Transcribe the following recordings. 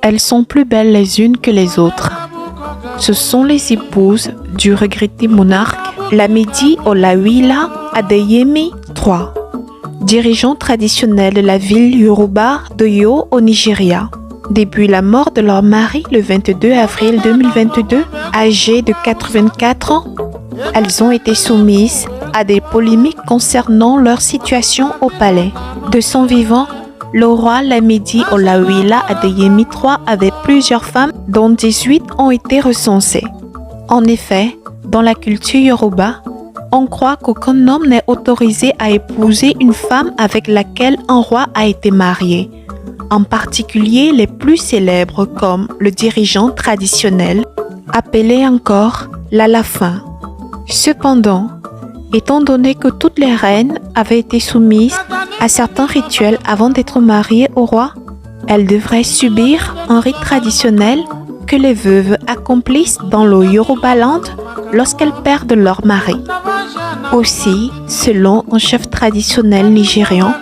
Elles sont plus belles les unes que les autres. Ce sont les épouses du regretté monarque Lamidi Olawila Adeyemi III, dirigeant traditionnel de la ville Yoruba d'Oyo au Nigeria. Depuis la mort de leur mari le 22 avril 2022, âgées de 84 ans, elles ont été soumises à des polémiques concernant leur situation au palais. De son vivant, le roi Lamidi Olawila Adeyemi III avait plusieurs femmes dont 18 ont été recensées. En effet, dans la culture Yoruba, on croit qu'aucun homme n'est autorisé à épouser une femme avec laquelle un roi a été marié, en particulier les plus célèbres comme le dirigeant traditionnel, appelé encore l'Alafin. Cependant, étant donné que toutes les reines avaient été soumises à certains rituels avant d'être mariées au roi, elles devraient subir un rite traditionnel que les veuves accomplissent dans le Yorubaland lorsqu'elles perdent leur mari. Aussi, selon un chef traditionnel nigérian,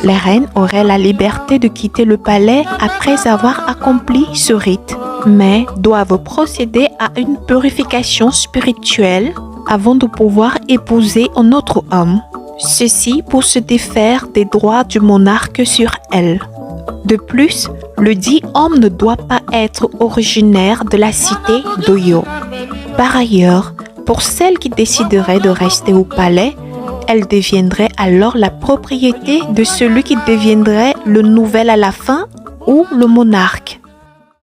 les reines auraient la liberté de quitter le palais après avoir accompli ce rite, mais doivent procéder à une purification spirituelle avant de pouvoir épouser un autre homme. Ceci pour se défaire des droits du monarque sur elles. De plus, le dit homme ne doit pas être originaire de la cité d'Oyo. Par ailleurs, pour celles qui décideraient de rester au palais, elles deviendraient alors la propriété de celui qui deviendrait le nouvel Alafin ou le monarque.